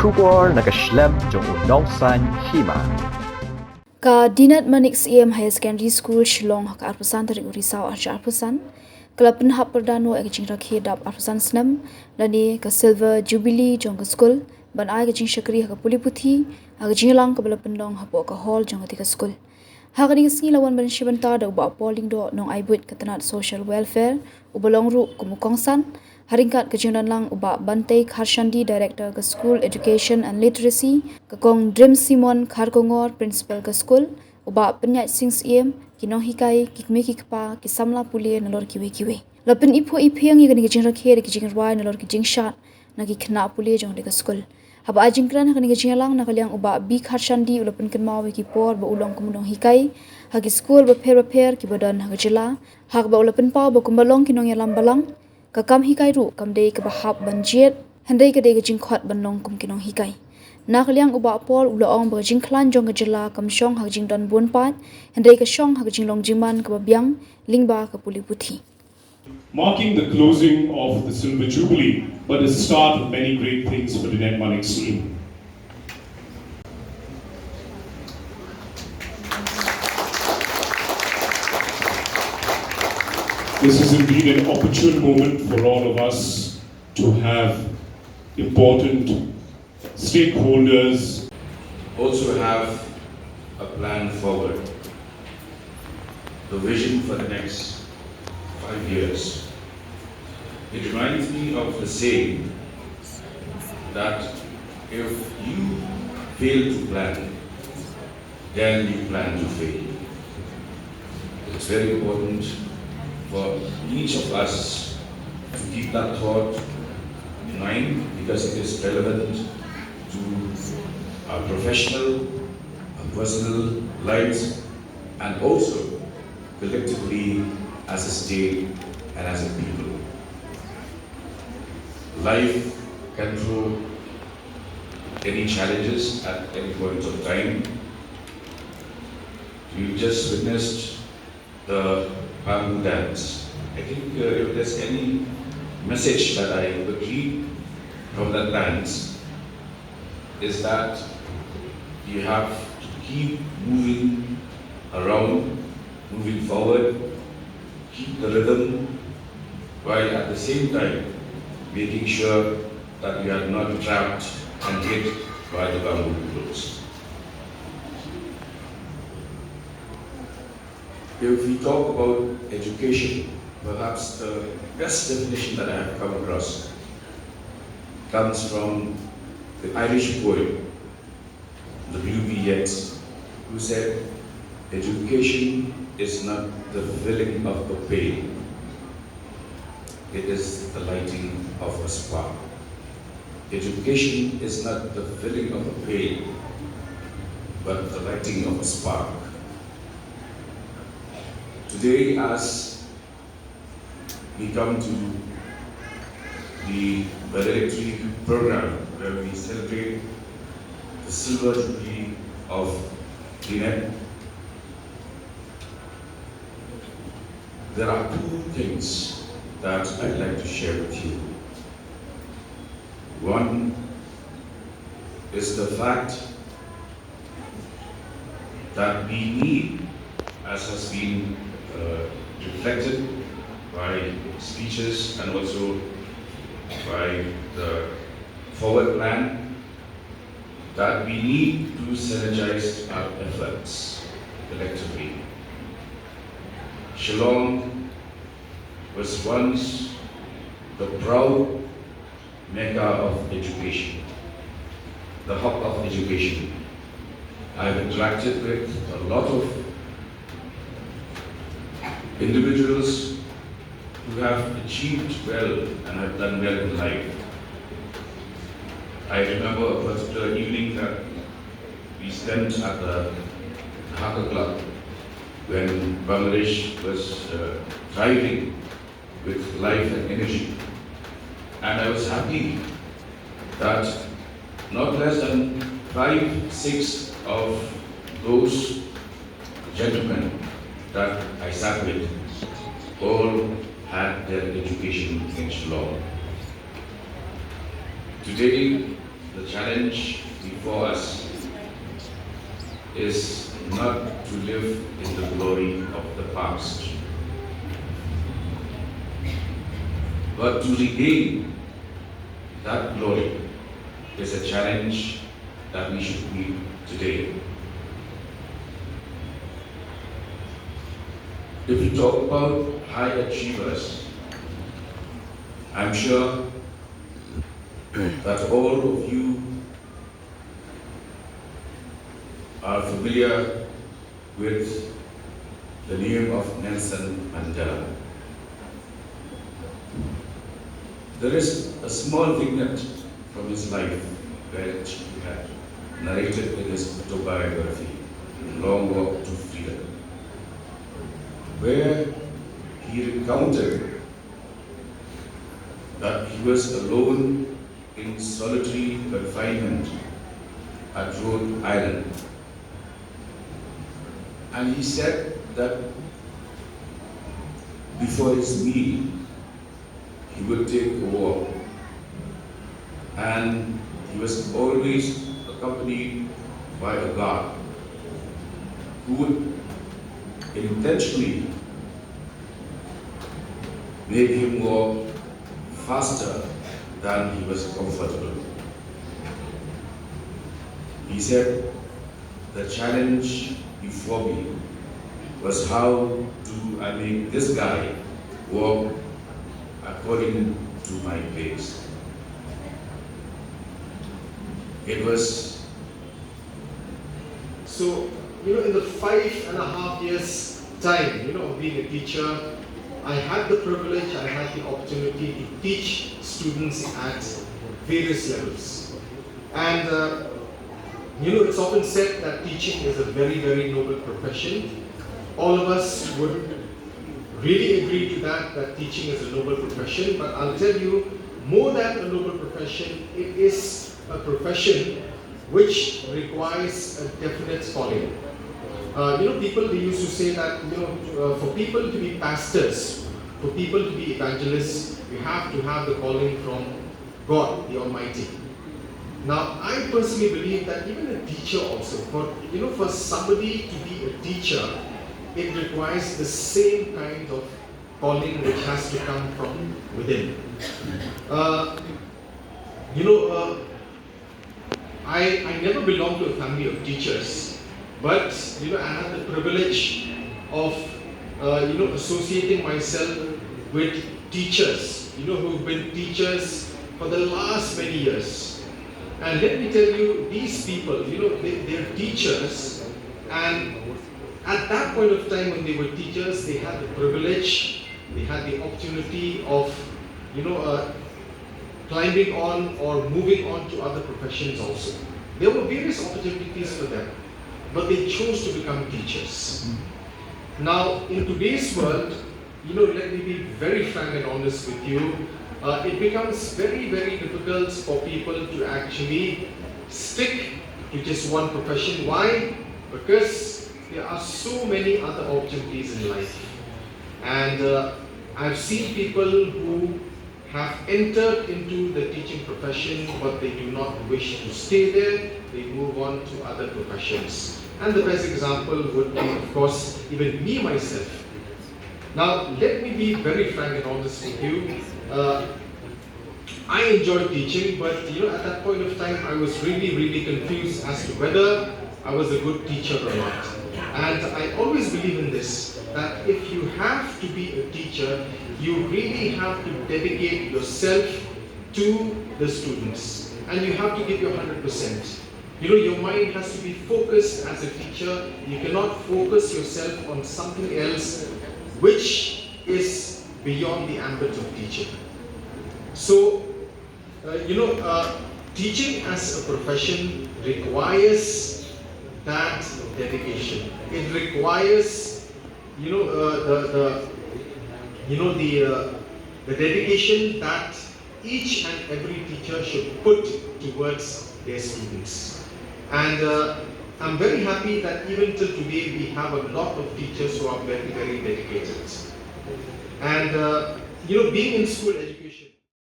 Shubor nakaslem jong unong san Hima. Ka Dinat Manix EM High Secondary School Shong ka arpusan tarik urisau arja arpusan kalapan hap perdano ek jing rakhi dap arpusan snam lani ka Silver Jubilee jong ka school ban ai ka jing shakri ka Pule-Puthi ka Jinglong ka bala pendong hapo ka hall jong ka school ha ka ding sngi lawan ban shibanta da ba polling do nong ai buit ka tanat social welfare ubalong ru kumukongsan haringkat ka jingdan lang uba bantai kharshandi director ka school education and literacy ka kong Dream Simon kharkongor principal ka school uba penyat sings em kinong hikai kikme kikpa kisamla pule nalor kiwe lapin ipo ipeng yi ka jing rakhe ki jing rwai nalor ki jing shat na ki khna pule jong de ka school haba ajingkran ka ni jing lang na kalyang uba bi kharshandi ulapin kan mawe ki por ba ulong kumdong hikai ha ki school ba pher ki bodan ha Jylla ha ba ulapin pa ba kumbalong kinong yalam balang ka kam hikai ru kam dei ka bahap banjet handai ka dei ka jingkhot banong kum kinong hikai nak liang uba pol ula ong ba Jingkhlaiñ jong ka Jylla kam Shong ha jingdan bun pat handai ka Shong ha Jinglong Jingman ka Biang Lyngba ka Pule-Puthi. Marking the closing of the Silver Jubilee, but the start of many great things for the Lyngba team. This is indeed an opportune moment for all of us to have important stakeholders also have a plan forward, the vision for the next 5 years. It reminds me of the saying that if you fail to plan, then you plan to fail. It's very important for each of us to keep that thought in mind because it is relevant to our professional, our personal lives, and also collectively as a state and as a people. Life can throw any challenges at any point of time. We just witnessed the bamboo dance. I think if there's any message that I would read from that dance is that you have to keep moving around, moving forward, keep the rhythm, while at the same time making sure that you are not trapped and hit by the bamboo ropes. If we talk about education, perhaps the best definition that I have come across comes from the Irish poet, the W.B. Yeats, who said, "Education is not the filling of a pail, it is the lighting of a spark." Education is not the filling of a pail, but the lighting of a spark. Today, as we come to the valedictory program where we celebrate the Silver Jubilee of Dinat, there are two things that I'd like to share with you. One is the fact that we need, as has been reflected by speeches and also by the forward plan, that we need to synergize our efforts collectively. Shillong was once the proud mecca of education, the hub of education. I've interacted with a lot of individuals who have achieved well and have done well in life. I remember a particular evening that we spent at the Dhaka Club when Bangladesh was thriving with life and energy. And I was happy that not less than 5-6 of those gentlemen that I sat with all had their education in Shillong. Today, the challenge before us is not to live in the glory of the past, but to regain that glory is a challenge that we should meet today. If we talk about high achievers, I'm sure that all of you are familiar with the name of Nelson Mandela. There is a small vignette from his life which he had narrated in his autobiography, Long Walk to Freedom, where he recounted that he was alone in solitary confinement at Rhode Island. And he said that before his meal, he would take a walk. And he was always accompanied by a guard who would intentionally make him walk faster than he was comfortable. He said, the challenge before me was how do I make this guy walk according to my pace. It was so, in the 5.5 years time, of being a teacher, I had the privilege, I had the opportunity to teach students at various levels. And it's often said that teaching is a very, very noble profession. All of us would really agree to that teaching is a noble profession, but I'll tell you, more than a noble profession, it is a profession which requires a definite calling. People, they used to say that, for people to be pastors, for people to be evangelists, you have to have the calling from God, the Almighty. Now, I personally believe that even a teacher also, for somebody to be a teacher, it requires the same kind of calling which has to come from within. I never belonged to a family of teachers, but I had the privilege of associating myself with teachers, who've been teachers for the last many years. And let me tell you, these people, they're teachers, and at that point of time when they were teachers, they had the privilege, they had the opportunity of, climbing on or moving on to other professions also. There were various opportunities for them, but they chose to become teachers. Now, in today's world, let me be very frank and honest with you, it becomes very, very difficult for people to actually stick to just one profession. Why? Because there are so many other opportunities in life. And I've seen people who have entered into the teaching profession, but they do not wish to stay there. They move on to other professions. And the best example would be, of course, even me myself. Now, let me be very frank and honest with you. I enjoyed teaching, but at that point of time, I was really, really confused as to whether I was a good teacher or not. And I always believe in this, that if you have to be a teacher, you really have to dedicate yourself to the students. And you have to give your 100%. Your mind has to be focused as a teacher. You cannot focus yourself on something else which is beyond the ambit of teaching. So, teaching as a profession requires that dedication. It requires, the dedication that each and every teacher should put towards their students. And I'm very happy that even till today we have a lot of teachers who are very, very dedicated. And being in school education